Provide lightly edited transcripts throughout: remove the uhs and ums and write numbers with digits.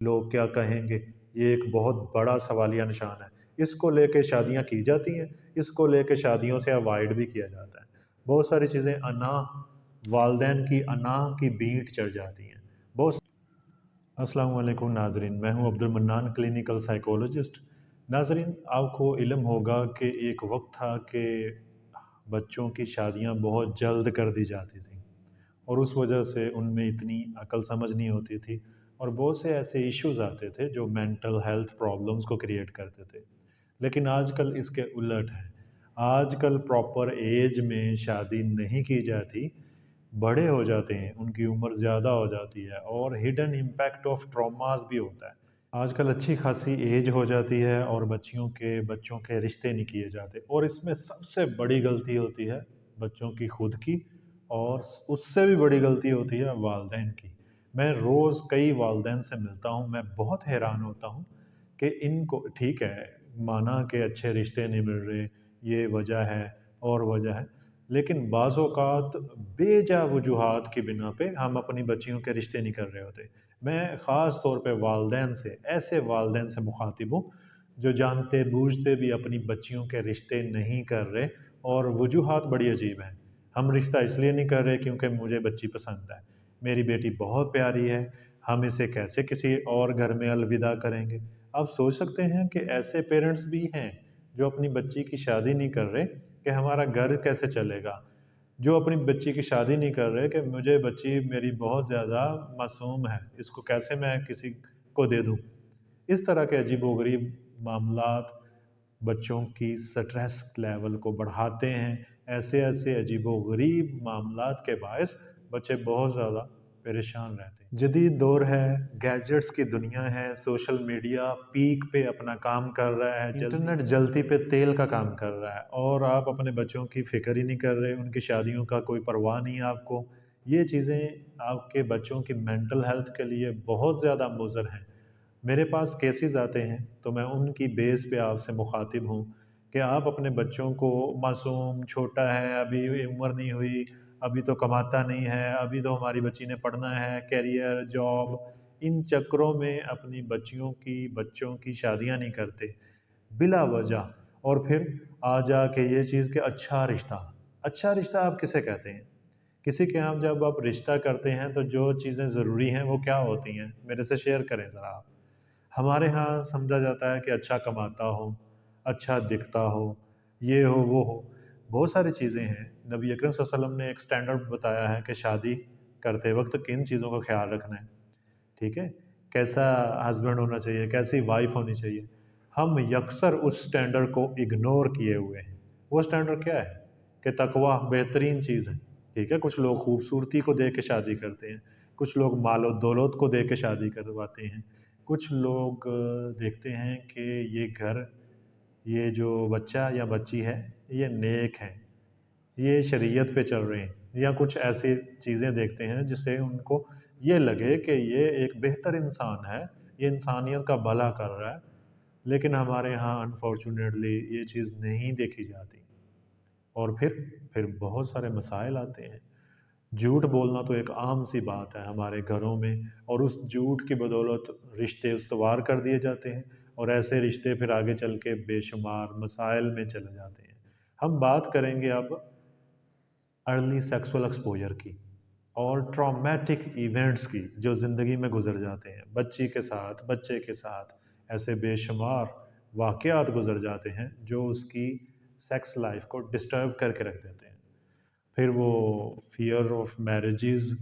لوگ کیا کہیں گے، یہ ایک بہت بڑا سوالیہ نشان ہے۔ اس کو لے کے شادیاں کی جاتی ہیں، اس کو لے کے شادیوں سے اوائڈ بھی کیا جاتا ہے۔ بہت ساری چیزیں والدین کی کی بینٹ چڑھ جاتی ہیں۔ بہت السلام علیکم ناظرین، میں ہوں عبد المنان، کلینکل سائیکولوجسٹ۔ ناظرین، آپ کو علم ہوگا کہ ایک وقت تھا کہ بچوں کی شادیاں بہت جلد کر دی جاتی تھیں، اور اس وجہ سے ان میں اتنی عقل سمجھ نہیں ہوتی تھی، اور بہت سے ایسے ایشوز آتے تھے جو مینٹل ہیلتھ پرابلمس کو کریٹ کرتے تھے۔ لیکن آج کل اس کے الٹ ہے۔ آج کل پراپر ایج میں شادی نہیں کی جاتی، بڑے ہو جاتے ہیں، ان کی عمر زیادہ ہو جاتی ہے، اور ہڈن امپیکٹ آف ٹراماز بھی ہوتا ہے۔ آج کل اچھی خاصی ایج ہو جاتی ہے اور بچوں کے رشتے نہیں کیے جاتے، اور اس میں سب سے بڑی غلطی ہوتی ہے بچوں کی خود کی، اور اس سے بھی بڑی غلطی ہوتی ہے والدین کی۔ میں روز کئی والدین سے ملتا ہوں، میں بہت حیران ہوتا ہوں کہ ان کو ٹھیک ہے، مانا کہ اچھے رشتے نہیں مل رہے، یہ وجہ ہے اور وجہ ہے، لیکن بعض اوقات بے جا وجوہات کی بنا پہ ہم اپنی بچیوں کے رشتے نہیں کر رہے ہوتے۔ میں خاص طور پہ ایسے والدین سے مخاطب ہوں جو جانتے بوجھتے بھی اپنی بچیوں کے رشتے نہیں کر رہے، اور وجوہات بڑی عجیب ہیں۔ ہم رشتہ اس لیے نہیں کر رہے کیونکہ مجھے بچی پسند ہے، میری بیٹی بہت پیاری ہے، ہم اسے کیسے کسی اور گھر میں الوداع کریں گے۔ آپ سوچ سکتے ہیں کہ ایسے پیرنٹس بھی ہیں جو اپنی بچی کی شادی نہیں کر رہے کہ ہمارا گھر کیسے چلے گا، جو اپنی بچی کی شادی نہیں کر رہے کہ مجھے بچی میری بہت زیادہ معصوم ہے، اس کو کیسے میں کسی کو دے دوں۔ اس طرح کے عجیب و غریب معاملات بچوں کی سٹریس لیول کو بڑھاتے ہیں۔ ایسے عجیب و غریب معاملات کے باعث بچے بہت زیادہ پریشان رہتے ہیں۔ جدید دور ہے، گیجٹس کی دنیا ہے، سوشل میڈیا پیک پہ اپنا کام کر رہا ہے، انٹرنیٹ جلتی پہ تیل کا کام کر رہا ہے، اور آپ اپنے بچوں کی فکر ہی نہیں کر رہے، ان کی شادیوں کا کوئی پرواہ نہیں آپ کو۔ یہ چیزیں آپ کے بچوں کی مینٹل ہیلتھ کے لیے بہت زیادہ مضر ہیں۔ میرے پاس کیسز آتے ہیں تو میں ان کی بیس پہ آپ سے مخاطب ہوں کہ آپ اپنے بچوں کو، معصوم چھوٹا ہے، ابھی عمر نہیں ہوئی، ابھی تو کماتا نہیں ہے، ابھی تو ہماری بچی نے پڑھنا ہے، کیریئر، جاب، ان چکروں میں اپنی بچوں کی شادیاں نہیں کرتے بلا وجہ، اور پھر آ جا کے یہ چیز کہ اچھا رشتہ آپ کسے کہتے ہیں؟ کسی کے ہاں جب آپ رشتہ کرتے ہیں تو جو چیزیں ضروری ہیں وہ کیا ہوتی ہیں؟ میرے سے شیئر کریں ذرا آپ۔ ہمارے ہاں سمجھا جاتا ہے کہ اچھا کماتا ہو، اچھا دکھتا ہو، یہ ہو وہ ہو، بہت ساری چیزیں ہیں۔ نبی اکرم صلی اللہ علیہ وسلم نے ایک سٹینڈرڈ بتایا ہے کہ شادی کرتے وقت کن چیزوں کا خیال رکھنا ہے، ٹھیک ہے؟ کیسا ہسبینڈ ہونا چاہیے، کیسی وائف ہونی چاہیے۔ ہم یکسر اس سٹینڈرڈ کو اگنور کیے ہوئے ہیں۔ وہ سٹینڈرڈ کیا ہے کہ تقویٰ بہترین چیز ہے، ٹھیک ہے؟ کچھ لوگ خوبصورتی کو دیکھ کے شادی کرتے ہیں، کچھ لوگ مال و دولت کو دیکھ کے شادی کرواتے ہیں، کچھ لوگ دیکھتے ہیں کہ یہ جو بچہ یا بچی ہے یہ نیک ہے، یہ شریعت پہ چل رہے ہیں، یا کچھ ایسی چیزیں دیکھتے ہیں جس سے ان کو یہ لگے کہ یہ ایک بہتر انسان ہے، یہ انسانیت کا بھلا کر رہا ہے۔ لیکن ہمارے ہاں انفارچونیٹلی یہ چیز نہیں دیکھی جاتی، اور پھر بہت سارے مسائل آتے ہیں۔ جھوٹ بولنا تو ایک عام سی بات ہے ہمارے گھروں میں، اور اس جھوٹ کی بدولت رشتے استوار کر دیے جاتے ہیں، اور ایسے رشتے پھر آگے چل کے بے شمار مسائل میں چلے جاتے ہیں۔ ہم بات کریں گے اب ارلی سیکسول ایکسپوجر کی، اور ٹرامیٹک ایونٹس کی جو زندگی میں گزر جاتے ہیں بچی کے ساتھ، بچے کے ساتھ۔ ایسے بے شمار واقعات گزر جاتے ہیں جو اس کی سیکس لائف کو ڈسٹرب کر کے رکھ دیتے ہیں۔ پھر وہ فیئر آف میریجز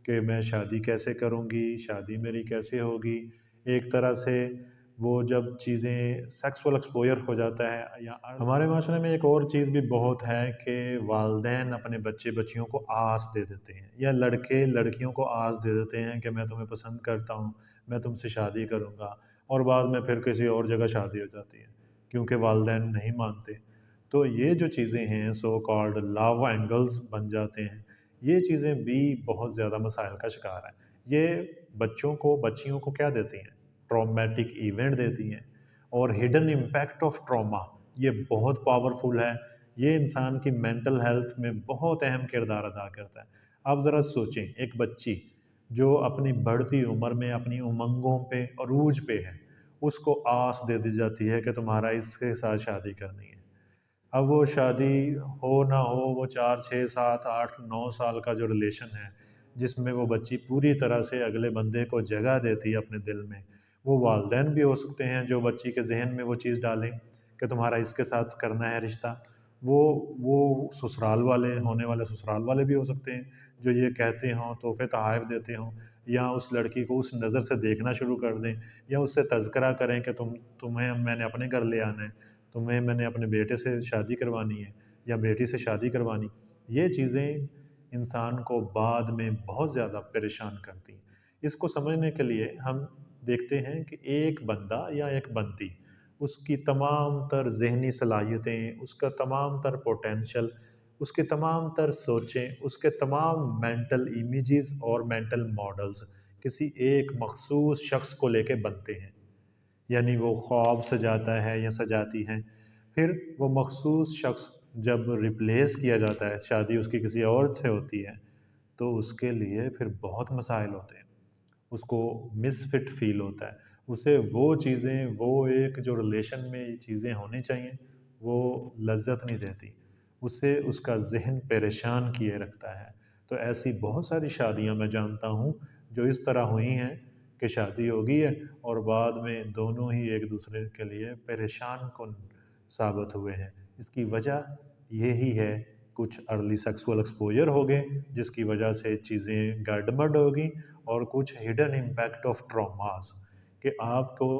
کہ میں شادی کیسے کروں گی، شادی میری کیسے ہوگی۔ ایک طرح سے وہ جب چیزیں سیکسول ایکسپوجر ہو جاتا ہے، یا ہمارے معاشرے میں ایک اور چیز بھی بہت ہے کہ والدین اپنے بچیوں کو آس دے دیتے ہیں، یا لڑکے لڑکیوں کو آس دے دیتے ہیں کہ میں تمہیں پسند کرتا ہوں، میں تم سے شادی کروں گا، اور بعد میں پھر کسی اور جگہ شادی ہو جاتی ہے کیونکہ والدین نہیں مانتے۔ تو یہ جو چیزیں ہیں سو کالڈ لو اینگلز بن جاتے ہیں، یہ چیزیں بھی بہت زیادہ مسائل کا شکار ہیں۔ یہ بچیوں کو کیا دیتی ہیں؟ ٹرامیٹک ایونٹ دیتی ہیں، اور ہڈن امپیکٹ آف ٹراما یہ بہت پاورفل ہے، یہ انسان کی مینٹل ہیلتھ میں بہت اہم کردار ادا کرتا ہے۔ آپ ذرا سوچیں، ایک بچی جو اپنی بڑھتی عمر میں اپنی امنگوں پہ عروج پہ ہے، اس کو آس دے دی جاتی ہے کہ تمہارا اس کے ساتھ شادی کرنی ہے۔ اب وہ شادی ہو نہ ہو، وہ 4 6 7 8 9 سال کا جو ریلیشن ہے، جس میں وہ بچی پوری طرح سے اگلے بندے کو جگہ دیتی ہے اپنے دل میں، وہ والدین بھی ہو سکتے ہیں جو بچی کے ذہن میں وہ چیز ڈالیں کہ تمہارا اس کے ساتھ کرنا ہے رشتہ، وہ سسرال والے ہونے والے سسرال والے بھی ہو سکتے ہیں جو یہ کہتے ہوں، تحفے تحائف دیتے ہوں، یا اس لڑکی کو اس نظر سے دیکھنا شروع کر دیں، یا اس سے تذکرہ کریں کہ تمہیں میں نے اپنے گھر لے آنا ہے، تمہیں میں نے اپنے بیٹے سے شادی کروانی ہے یا بیٹی سے شادی کروانی۔ یہ چیزیں انسان کو بعد میں بہت زیادہ پریشان کرتی ہیں۔ اس کو سمجھنے کے لیے ہم دیکھتے ہیں کہ ایک بندہ یا ایک بندی، اس کی تمام تر ذہنی صلاحیتیں، اس کا تمام تر پوٹینشل، اس کے تمام تر سوچیں، اس کے تمام مینٹل امیجز اور مینٹل ماڈلز کسی ایک مخصوص شخص کو لے کے بنتے ہیں۔ یعنی وہ خواب سجاتا ہے یا سجاتی ہیں، پھر وہ مخصوص شخص جب ریپلیس کیا جاتا ہے، شادی اس کی کسی اور سے ہوتی ہے، تو اس کے لیے پھر بہت مسائل ہوتے ہیں، اس کو مس فٹ فیل ہوتا ہے، اسے وہ چیزیں، وہ ایک جو ریلیشن میں یہ چیزیں ہونی چاہیے وہ لذت نہیں دیتی، اسے اس کا ذہن پریشان کیے رکھتا ہے۔ تو ایسی بہت ساری شادیاں میں جانتا ہوں جو اس طرح ہوئی ہیں کہ شادی ہو گئی ہے اور بعد میں دونوں ہی ایک دوسرے کے لیے پریشان کن ثابت ہوئے ہیں۔ اس کی وجہ یہی ہے، کچھ ارلی سیکسول ایکسپوجر ہو گئے جس کی وجہ سے چیزیں گڈبڈ ہو گئیں، اور کچھ ہڈن امپیکٹ آف ٹراماز کہ آپ کو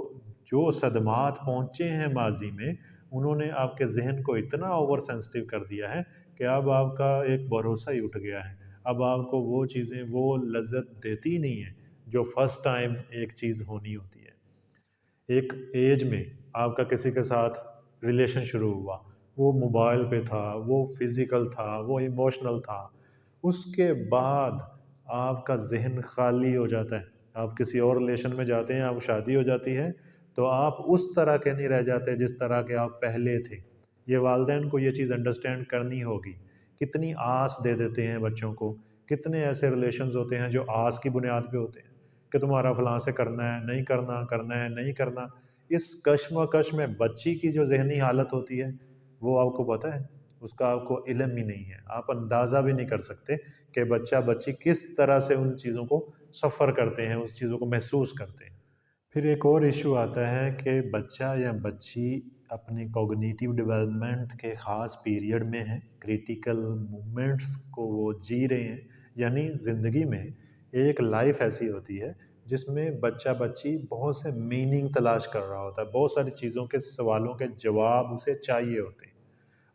جو صدمات پہنچے ہیں ماضی میں، انہوں نے آپ کے ذہن کو اتنا اوور سینسٹیو کر دیا ہے کہ اب آپ کا ایک بھروسہ ہی اٹھ گیا ہے، اب آپ کو وہ چیزیں وہ لذت دیتی نہیں ہیں جو فرسٹ ٹائم ایک چیز ہونی ہوتی ہے۔ ایک ایج میں آپ کا کسی کے ساتھ ریلیشن شروع ہوا، وہ موبائل پہ تھا، وہ فزیکل تھا، وہ ایموشنل تھا، اس کے بعد آپ کا ذہن خالی ہو جاتا ہے، آپ کسی اور ریلیشن میں جاتے ہیں، آپ شادی ہو جاتی ہے، تو آپ اس طرح کے نہیں رہ جاتے جس طرح کے آپ پہلے تھے۔ یہ والدین کو یہ چیز انڈرسٹینڈ کرنی ہوگی۔ کتنی آس دے دیتے ہیں بچوں کو، کتنے ایسے ریلیشنز ہوتے ہیں جو آس کی بنیاد پہ ہوتے ہیں کہ تمہارا فلاں سے کرنا ہے، نہیں کرنا، کرنا ہے، نہیں کرنا۔ اس کشمکش میں بچی کی جو ذہنی حالت ہوتی ہے وہ آپ کو پتہ ہے، اس کا آپ کو علم ہی نہیں ہے، آپ اندازہ بھی نہیں کر سکتے کہ بچہ بچی کس طرح سے ان چیزوں کو سفر کرتے ہیں، اس چیزوں کو محسوس کرتے ہیں۔ پھر ایک اور ایشو آتا ہے کہ بچہ یا بچی اپنے کوگنیٹیو ڈیولپمنٹ کے خاص پیریڈ میں ہیں، کریٹیکل مومنٹس کو وہ جی رہے ہیں، یعنی زندگی میں ایک لائف ایسی ہوتی ہے جس میں بچہ بچی بہت سے میننگ تلاش کر رہا ہوتا ہے، بہت ساری چیزوں کے سوالوں کے جواب اسے چاہیے ہوتے ہیں،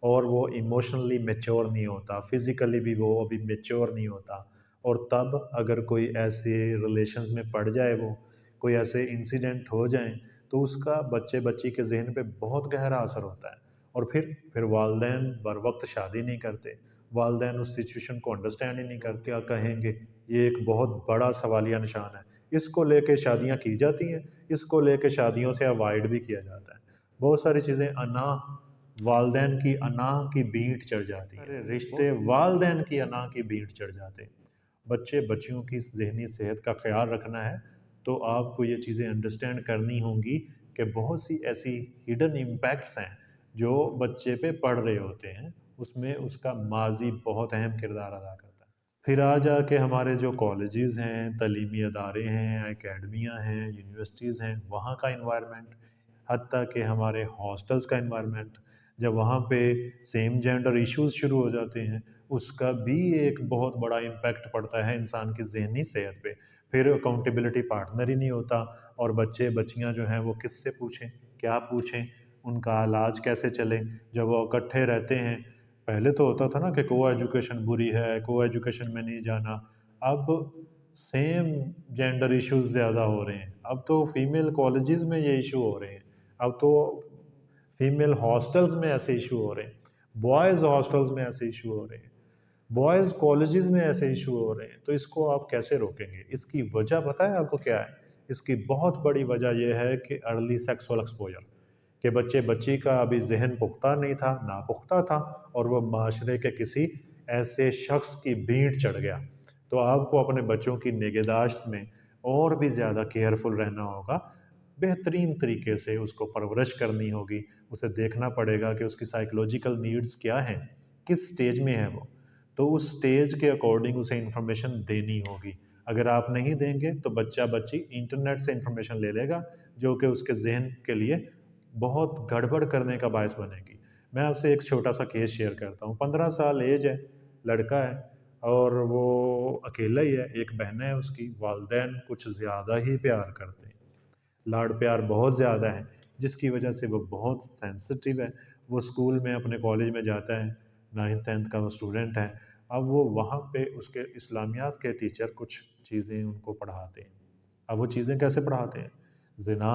اور وہ ایموشنلی میچور نہیں ہوتا، فزیکلی بھی وہ ابھی میچور نہیں ہوتا، اور تب اگر کوئی ایسے ریلیشنز میں پڑ جائے، وہ کوئی ایسے انسیڈنٹ ہو جائیں، تو اس کا بچے بچی کے ذہن پہ بہت گہرا اثر ہوتا ہے، اور پھر والدین بر وقت شادی نہیں کرتے، والدین اس سچویشن کو انڈرسٹینڈ ہی نہیں کرتے، کیا کہیں گے، یہ ایک بہت بڑا سوالیہ نشان ہے۔ اس کو لے کے شادیاں کی جاتی ہیں، اس کو لے کے شادیوں سے اوائڈ بھی کیا جاتا ہے۔ بہت ساری چیزیں والدین کی انا کی بھیٹ چڑھ جاتی ہیں، رشتے والدین کی انا کی بھیٹ چڑھ جاتے ہیں۔ بچے بچیوں کی ذہنی صحت کا خیال رکھنا ہے تو آپ کو یہ چیزیں انڈرسٹینڈ کرنی ہوں گی کہ بہت سی ایسی ہڈن امپیکٹس ہیں جو بچے پہ پڑ رہے ہوتے ہیں، اس میں اس کا ماضی بہت اہم کردار ادا کرتا ہے۔ پھر آ جا کے ہمارے جو کالجز ہیں، تعلیمی ادارے ہیں، اکیڈمیاں ہیں، یونیورسٹیز ہیں، وہاں کا انوائرمنٹ، حتیٰ کہ ہمارے ہاسٹلز کا انوائرمنٹ، جب وہاں پہ سیم جینڈر ایشوز شروع ہو جاتے ہیں، اس کا بھی ایک بہت بڑا امپیکٹ پڑتا ہے انسان کی ذہنی صحت پہ۔ پھر اکاؤنٹیبلٹی پارٹنر ہی نہیں ہوتا، اور بچے بچیاں جو ہیں وہ کس سے پوچھیں، کیا پوچھیں، ان کا علاج کیسے چلے جب وہ اکٹھے رہتے ہیں۔ پہلے تو ہوتا تھا نا کہ کو ایجوکیشن بری ہے، کو ایجوکیشن میں نہیں جانا، اب سیم جینڈر ایشوز زیادہ ہو رہے ہیں، اب تو فیمیل کالجز میں یہ ایشو ہو رہے ہیں، اب تو فیمیل ہاسٹلز میں ایسے ایشو ہو رہے ہیں، بوائز ہاسٹلز میں ایسے ایشو ہو رہے ہیں، بوائز کالجز میں ایسے ایشو ہو رہے ہیں۔ تو اس کو آپ کیسے روکیں گے؟ اس کی وجہ پتہ ہے آپ کو کیا ہے؟ اس کی بہت بڑی وجہ یہ ہے کہ ارلی سیکسول ایکسپوجر، کہ بچے بچی کا ابھی ذہن پختہ نہیں تھا، ناپختہ تھا، اور وہ معاشرے کے کسی ایسے شخص کی بھیڑ چڑھ گیا تو آپ کو اپنے بچوں کی نگہداشت میں اور بھی زیادہ کیئرفل رہنا ہوگا، بہترین طریقے سے اس کو پرورش کرنی ہوگی، اسے دیکھنا پڑے گا کہ اس کی سائیکلوجیکل نیڈز کیا ہیں، کس سٹیج میں ہے وہ، تو اس سٹیج کے اکارڈنگ اسے انفارمیشن دینی ہوگی۔ اگر آپ نہیں دیں گے تو بچہ بچی انٹرنیٹ سے انفارمیشن لے لے گا، جو کہ اس کے ذہن کے لیے بہت گڑبڑ کرنے کا باعث بنے گی۔ میں آپ سے ایک چھوٹا سا کیس شیئر کرتا ہوں۔ 15 سال ایج ہے، لڑکا ہے، اور وہ اکیلا ہی ہے، ایک بہن ہے اس کی، والدین کچھ زیادہ ہی پیار کرتے ہیں، لاڑ پیار بہت زیادہ ہے، جس کی وجہ سے وہ بہت سینسٹیو ہے۔ وہ اسکول میں اپنے کالج میں جاتا ہے، 9th 10th کا وہ اسٹوڈنٹ ہے۔ اب وہ وہاں پہ اس کے اسلامیات کے ٹیچر کچھ چیزیں ان کو پڑھاتے ہیں۔ اب وہ چیزیں کیسے پڑھاتے ہیں؟ زنا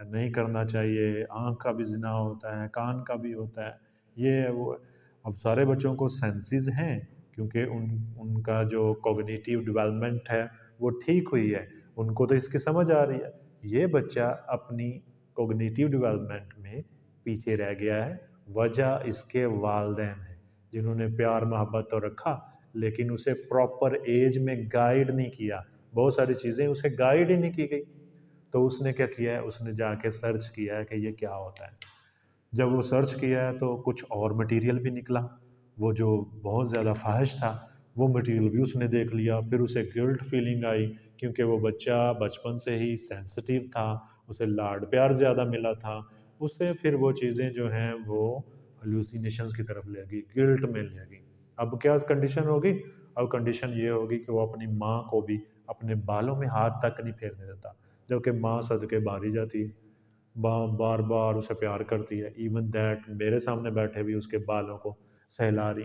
نہیں کرنا چاہیے، آنکھ کا بھی زنا ہوتا ہے، کان کا بھی ہوتا ہے، یہ ہے وہ ہے۔ اب سارے بچوں کو سینسز ہیں، کیونکہ ان کا جو کوگنیٹیو ڈیولپمنٹ ہے وہ ٹھیک ہوئی ہے، ان کو تو اس کی سمجھ آ رہی ہے۔ یہ بچہ اپنی کوگنیٹیو ڈیولپمنٹ میں پیچھے رہ گیا ہے، وجہ اس کے والدین ہیں، جنہوں نے پیار محبت تو رکھا لیکن اسے پراپر ایج میں گائیڈ نہیں کیا، بہت ساری چیزیں اسے گائیڈ ہی نہیں کی گئی۔ تو اس نے کیا کیا ہے، اس نے جا کے سرچ کیا ہے کہ یہ کیا ہوتا ہے۔ جب وہ سرچ کیا ہے تو کچھ اور مٹیریل بھی نکلا، وہ جو بہت زیادہ فاحش تھا وہ مٹیریل بھی اس نے دیکھ لیا۔ پھر اسے گلٹ فیلنگ آئی، کیونکہ وہ بچہ بچپن سے ہی سینسٹیو تھا، اسے لاڈ پیار زیادہ ملا تھا، اسے پھر وہ چیزیں جو ہیں وہ ہلوسینیشنز کی طرف لے گئی، گلٹ میں لے گئی۔ اب کیا کنڈیشن ہوگی؟ اب کنڈیشن یہ ہوگی کہ وہ اپنی ماں کو بھی اپنے بالوں میں ہاتھ تک نہیں پھیرنے دیتا، جبکہ ماں صدقے باری جاتی ہے، بار بار اسے پیار کرتی ہے، ایون دیٹ میرے سامنے بیٹھے بھی اس کے بالوں کو سہلا رہی،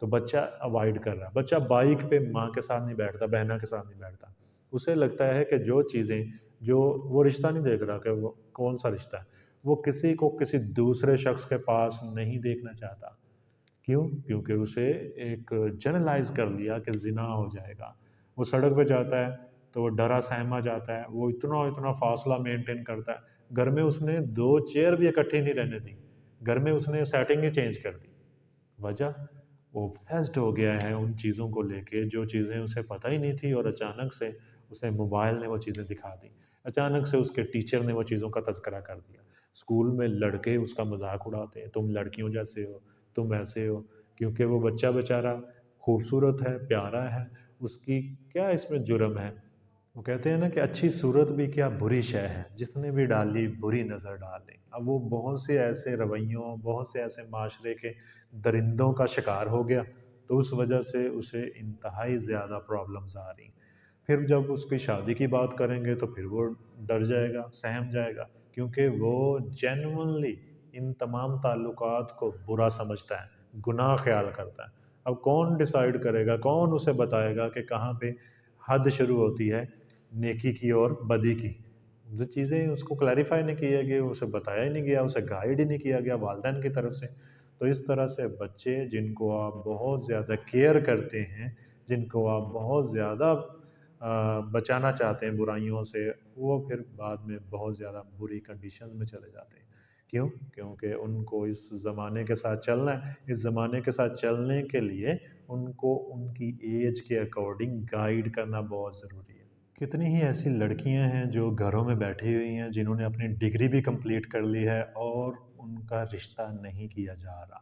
تو بچہ اوائڈ کر رہا ہے۔ بچہ بائک پہ ماں کے ساتھ نہیں بیٹھتا، بہنوں کے ساتھ نہیں بیٹھتا، اسے لگتا ہے کہ جو چیزیں، جو وہ رشتہ نہیں دیکھ رہا کہ وہ کون سا رشتہ ہے، وہ کسی کو کسی دوسرے شخص کے پاس نہیں دیکھنا چاہتا۔ کیوں؟ کیونکہ اسے ایک جنرلائز کر لیا کہ زنا ہو جائے گا۔ وہ سڑک پہ جاتا ہے تو وہ ڈرا سہما جاتا ہے، وہ اتنا فاصلہ مینٹین کرتا ہے۔ گھر میں اس نے 2 چیئر بھی اکٹھی نہیں رہنے دی، گھر میں اس نے سیٹنگ ہی چینج کر دی۔ وجہ؟ وہ obsessed ہو گیا ہے ان چیزوں کو لے کے، جو چیزیں اسے پتہ ہی نہیں تھی، اور اچانک سے اسے موبائل نے وہ چیزیں دکھا دی، اچانک سے اس کے ٹیچر نے وہ چیزوں کا تذکرہ کر دیا۔ اسکول میں لڑکے اس کا مذاق اڑاتے ہیں، تم لڑکیوں جیسے ہو، تم ایسے ہو، کیونکہ وہ بچہ بیچارہ خوبصورت ہے، پیارا ہے، اس کی کیا اس میں جرم ہے؟ وہ کہتے ہیں نا کہ اچھی صورت بھی کیا بری شے ہے، جس نے بھی ڈالی بری نظر ڈالی۔ اب وہ بہت سے ایسے رویوں، بہت سے ایسے معاشرے کے درندوں کا شکار ہو گیا، تو اس وجہ سے اسے انتہائی زیادہ پرابلمز آ رہی۔ پھر جب اس کی شادی کی بات کریں گے تو پھر وہ ڈر جائے گا، سہم جائے گا، کیونکہ وہ جینونلی ان تمام تعلقات کو برا سمجھتا ہے، گناہ خیال کرتا ہے۔ اب کون ڈیسائیڈ کرے گا، کون اسے بتائے گا کہ کہاں پہ حد شروع ہوتی ہے نیکی کی اور بدی کی؟ جو چیزیں اس کو کلیریفائی نہیں کیا گیا، اسے بتایا ہی نہیں گیا، اسے گائیڈ ہی نہیں کیا گیا والدین کی طرف سے۔ تو اس طرح سے بچے جن کو آپ بہت زیادہ کیئر کرتے ہیں، جن کو آپ بہت زیادہ بچانا چاہتے ہیں برائیوں سے، وہ پھر بعد میں بہت زیادہ بری کنڈیشن میں چلے جاتے ہیں۔ کیوں؟ کیونکہ ان کو اس زمانے کے ساتھ چلنا ہے، اس زمانے کے ساتھ چلنے کے لیے ان کو ان کی ایج کے اکارڈنگ گائیڈ کرنا بہت ضروری ہے۔ کتنی ہی ایسی لڑکیاں ہیں جو گھروں میں بیٹھی ہوئی ہیں، جنہوں نے اپنی ڈگری بھی کمپلیٹ کر لی ہے، اور ان کا رشتہ نہیں کیا جا رہا،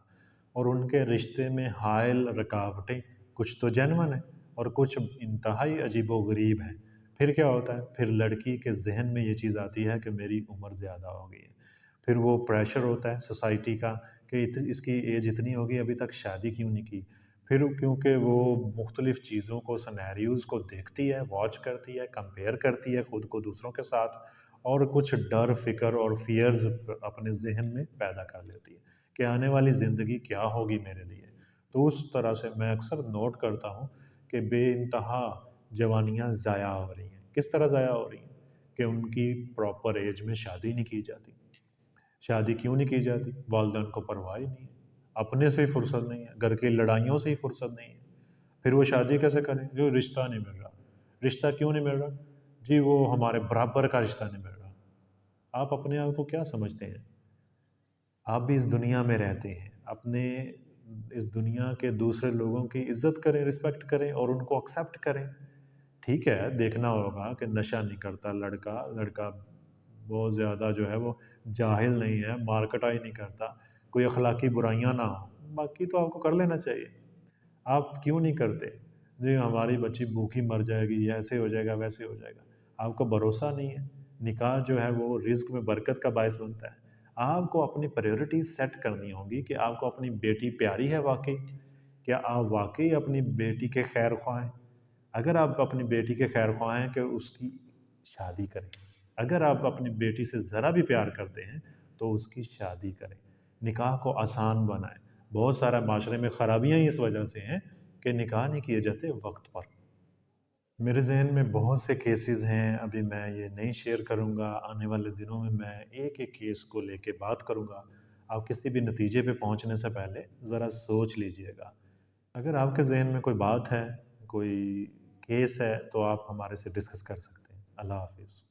اور ان کے رشتے میں حائل رکاوٹیں کچھ تو جینون ہیں اور کچھ انتہائی عجیب و غریب ہیں۔ پھر کیا ہوتا ہے؟ پھر لڑکی کے ذہن میں یہ چیز آتی ہے کہ میری عمر زیادہ ہو گئی ہے، پھر وہ پریشر ہوتا ہے سوسائٹی کا کہ اس کی ایج اتنی ہوگی، ابھی تک شادی کیوں نہیں کی؟ پھر کیونکہ وہ مختلف چیزوں کو، سنیریوز کو دیکھتی ہے، واچ کرتی ہے، کمپیئر کرتی ہے خود کو دوسروں کے ساتھ، اور کچھ ڈر، فکر اور فیئرز اپنے ذہن میں پیدا کر لیتی ہے کہ آنے والی زندگی کیا ہوگی میرے لیے۔ تو اس طرح سے میں اکثر نوٹ کرتا ہوں کہ بے انتہا جوانیاں ضائع ہو رہی ہیں۔ کس طرح ضائع ہو رہی ہیں؟ کہ ان کی پراپر ایج میں شادی نہیں کی جاتی۔ شادی کیوں نہیں کی جاتی؟ والدین کو پرواہ ہی نہیں ہے، اپنے سے ہی فرصت نہیں ہے، گھر کی لڑائیوں سے ہی فرصت نہیں ہے۔ پھر وہ شادی کیسے کریں؟ جو رشتہ نہیں مل رہا۔ رشتہ کیوں نہیں مل رہا؟ جی وہ ہمارے برابر کا رشتہ نہیں مل رہا۔ آپ اپنے آپ کو کیا سمجھتے ہیں؟ آپ بھی اس دنیا میں رہتے ہیں، اپنے اس دنیا کے دوسرے لوگوں کی عزت کریں، رسپیکٹ کریں اور ان کو ایکسیپٹ کریں۔ ٹھیک ہے، دیکھنا ہوگا کہ نشہ نہیں کرتا لڑکا بہت زیادہ جو ہے وہ جاہل نہیں ہے، مارکٹائی نہیں کرتا، کوئی اخلاقی برائیاں نہ ہوں، باقی تو آپ کو کر لینا چاہیے۔ آپ کیوں نہیں کرتے؟ جی ہماری بچی بھوکی مر جائے گی، ایسے ہو جائے گا، ویسے ہو جائے گا۔ آپ کو بھروسہ نہیں ہے؟ نکاح جو ہے وہ رزق میں برکت کا باعث بنتا ہے۔ آپ کو اپنی پریورٹیز سیٹ کرنی ہوگی کہ آپ کو اپنی بیٹی پیاری ہے واقعی، کیا آپ واقعی اپنی بیٹی کے خیر خواہ ہیں؟ اگر آپ اپنی بیٹی کے خیر خواہ ہیں کہ اس کی شادی کریں، اگر آپ اپنی بیٹی سے ذرا بھی پیار کرتے ہیں تو اس کی شادی کریں، نکاح کو آسان بنائیں۔ بہت سارا معاشرے میں خرابیاں ہی اس وجہ سے ہیں کہ نکاح نہیں کیے جاتے وقت پر۔ میرے ذہن میں بہت سے کیسز ہیں، ابھی میں یہ نہیں شیئر کروں گا، آنے والے دنوں میں میں ایک ایک کیس کو لے کے بات کروں گا۔ آپ کسی بھی نتیجے پہ پہنچنے سے پہلے ذرا سوچ لیجئے گا۔ اگر آپ کے ذہن میں کوئی بات ہے، کوئی کیس ہے تو آپ ہمارے سے ڈسکس کر سکتے ہیں۔ اللہ حافظ۔